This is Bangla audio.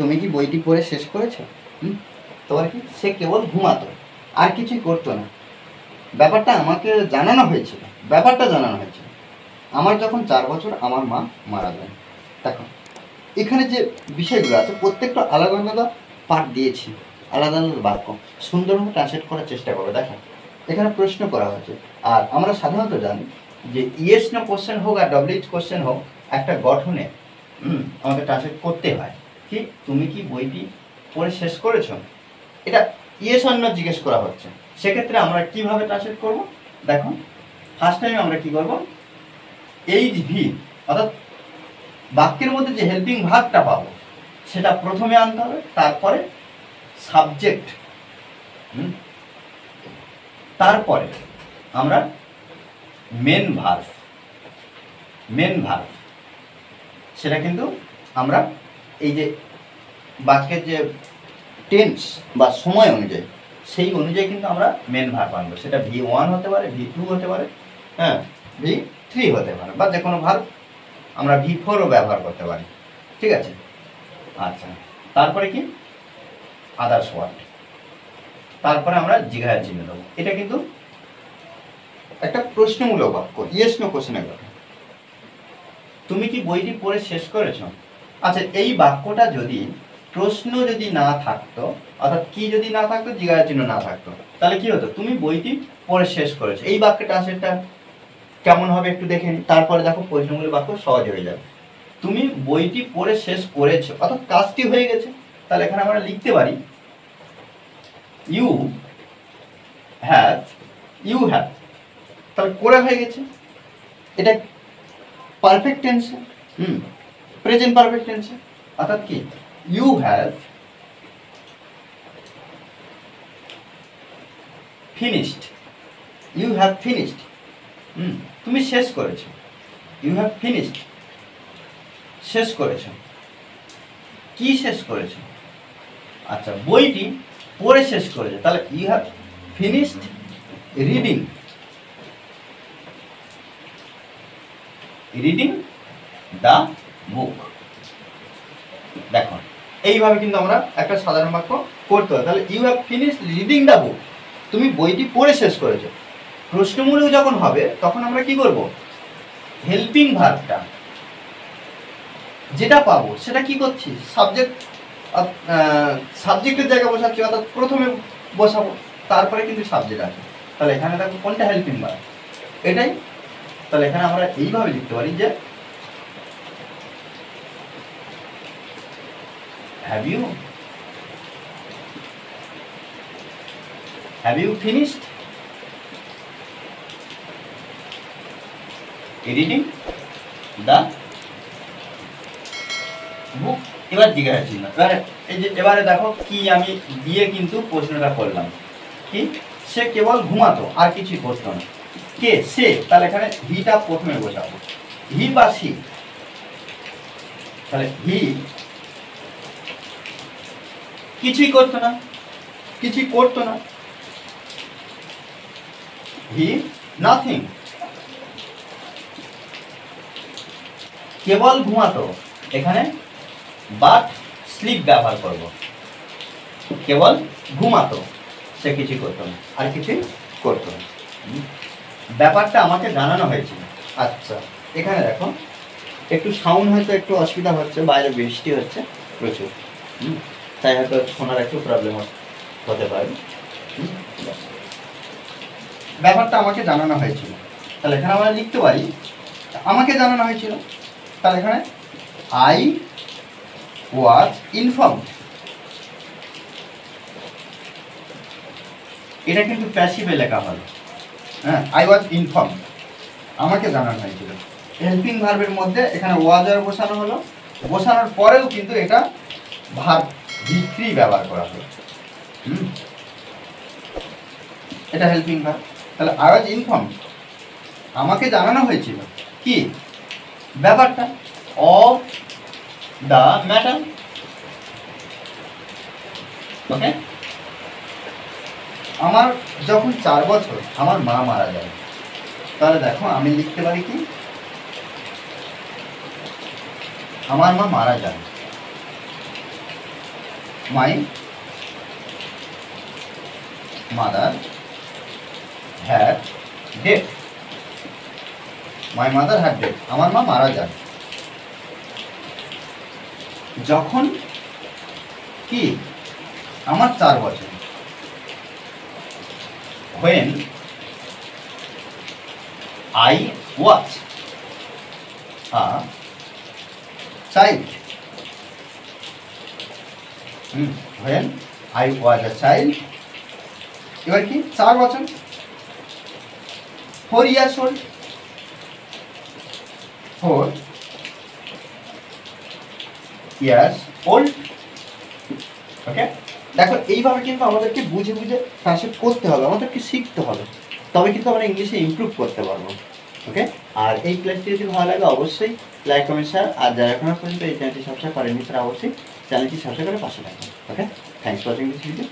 তুমি কি বইটি পড়ে শেষ করেছো? তোমার কি সে কেবল ঘুমাতো, আর কিছুই করতো না। ব্যাপারটা আমাকে জানানো হয়েছিল, আমার যখন 4 বছর আমার মা মারা যায়। দেখো এখানে যে বিষয়গুলো আছে প্রত্যেকটা আলাদা আলাদা পার্ট দিয়েছি, আলাদা আলাদা বাক্য সুন্দরভাবে ট্রান্সলেট করার চেষ্টা করো। দেখো এখানে প্রশ্ন করা হয়েছে, আর আমরা সাধারণত জানি যে ইয়েস নো কোশ্চেন হোক আর ডব্লিউএইচ কোশ্চেন হোক, একটা গঠনে আমাকে ট্রান্সলেট করতে হয়। কি তুমি কি বইটি পড়ে শেষ করেছো? এটা ইয়েস অর নো জিজ্ঞেস করা হচ্ছে। সেক্ষেত্রে আমরা কিভাবে ট্রান্সলেট করব? দেখো ফার্স্ট টাইম আমরা কি করব, এইচ ভি অর্থাৎ বাক্যের মধ্যে যে হেল্পিং ভার্বটা পাবো সেটা প্রথমে আনতে হবে, তারপরে সাবজেক্ট, তারপরে আমরা মেন ভার্ব সেটা কিন্তু আমরা এই যে বাক্যের যে টেন্স বা সময় অনুযায়ী সেই অনুযায়ী কিন্তু আমরা মেন ভার্ব আনবো। সেটা V1 হতে পারে, V2 হতে পারে, হ্যাঁ V3 হতে পারে, বা যে কোনো ভার্ব আমরা V4ও ব্যবহার করতে পারি। ঠিক আছে, আচ্ছা তারপরে কি আদার্স ওয়ার্ড, তারপরে আমরা জিজ্ঞাসা চিহ্ন দেবো। এটা কিন্তু একটা প্রশ্নমূলক বাক্য, ইয়েস নো কোশ্চেনের কথা। তুমি কি বইটি পড়ে শেষ করেছো? আচ্ছা এই বাক্যটা যদি প্রশ্ন যদি না থাকতো, অর্থাৎ কি যদি না থাকতো, জিজ্ঞাসা চিহ্ন না থাকতো, তাহলে কি হতো, তুমি বইটি পড়ে শেষ করেছো। এই বাক্যটা সেটা কেমন হবে একটু দেখে নিই, তারপরে দেখো প্রশ্নমূলক বাক্য সহজ হয়ে যাবে। তুমি বইটি পড়ে শেষ করেছো অর্থাৎ কাজটি হয়ে গেছে। তাহলে এখানে আমরা লিখতে পারি ইউ হ্যাভ, তাহলে করে হয়ে গেছে। এটা পারফেক্ট টেন্সে, প্রেজেন্ট পারফেক্ট টেন্সে, অর্থাৎ কি ইউ হ্যাভ ফিনিশড, তুমি শেষ করেছো, ইউ হ্যাভ ফিনিশড, শেষ করেছো। কি শেষ করেছো? আচ্ছা বইটি পড়ে শেষ করেছো, তাহলে you have finished reading the book. দেখো এইভাবে কিন্তু আমরা একটা সাধারণ বাক্য করতে হয়। তাহলে you have finished reading the book, তুমি বইটি পড়ে শেষ করেছো। প্রশ্নমূলক যখন হবে তখন আমরা কি করব, হেল্পিং ভার্বটা যেটা পাবো সেটা কি করছি, সাবজেক্টের জায়গায় বসাচ্ছি, অর্থাৎ প্রথমে বসাবো, তারপরে কিন্তু সাবজেক্ট আছে। তাহলে এখানে দেখো কোনটা হেল্পিং ভার্ব, এটাই। তাহলে এখানে আমরা এইভাবে লিখতে পারি যে have you finished reading the book। এবার জিজ্ঞাসা চিহ্ন, এবারে দেখো কি আমি দিয়ে কিন্তু প্রশ্নটা করলাম, কি সে কেবল ঘুমাতো আর কিছুই করতো না। কে? সে। তাহলে এখানে হিটা প্রথমে বসাবো, হি বা সি। তাহলে হি কিছুই করতো না, হি নাথিং। কেবল ঘুমাতো, এখানে বাট স্লিপ ব্যবহার করব। কেবল ঘুমাতো, সে কিছুই করতো না, আর কিছুই করতো না। ব্যাপারটা আমাকে জানানো হয়েছিল। আচ্ছা এখানে দেখো একটু সাউন্ড হয়তো একটু অসুবিধা হচ্ছে, বাইরে বৃষ্টি হচ্ছে প্রচুর, তাই হয়তো শোনার একটু প্রবলেম হতে পারে। ব্যাপারটা আমাকে জানানো হয়েছিল, তাহলে এখানে আমরা লিখতে পারি আমাকে জানানো হয়েছিল। তাহলে এখানে আই ওয়াজ ইনফর্মড, এটা কিন্তু প্যাসিভে লেখা হলো, হ্যাঁ আই ওয়াজ ইনফর্মড, আমাকে জানানো হয়েছিল। হেল্পিং ভার্বের মধ্যে এখানে ওয়াজ আর বসানো হলো, বসানোর পরেও কিন্তু এটা ভার্ব V3 ব্যবহার করা হলো, এটা হেল্পিং ভার্ব। তাহলে আই ওয়াজ ইনফর্মড, আমাকে জানানো হয়েছিল কি ব্যাপারটা, অফ দ্য ম্যাটার। ওকে, আমার যখন 4 বছর আমার মা মারা যায়, তাহলে দেখো আমি লিখতে পারি কি আমার মা মারা যায়, my mother had dead. My mother had dead, আমার মা মারা যান। যখন কি আমার 4 বছর। when I was a child, when I was a child, এবার কি 4 বছর। 4 years old, 4 years old। ওকে, দেখো এইভাবে কিন্তু আমাদেরকে বুঝে বুঝে ট্রান্সলেট করতে হবে, আমাদেরকে শিখতে হবে, তবে কিন্তু আমরা ইংলিশে ইমপ্রুভ করতে পারবো। ওকে, আর এই ক্লাসটি যদি ভালো লাগে অবশ্যই লাইক কমেন্ট শেয়ার, আর যারা এখনো পর্যন্ত এই চ্যানেলটি সাবস্ক্রাইব করেনি তারা অবশ্যই চ্যানেলটি সাবস্ক্রাইব করে পাশে থাকবেন। Okay, thanks for watching this video.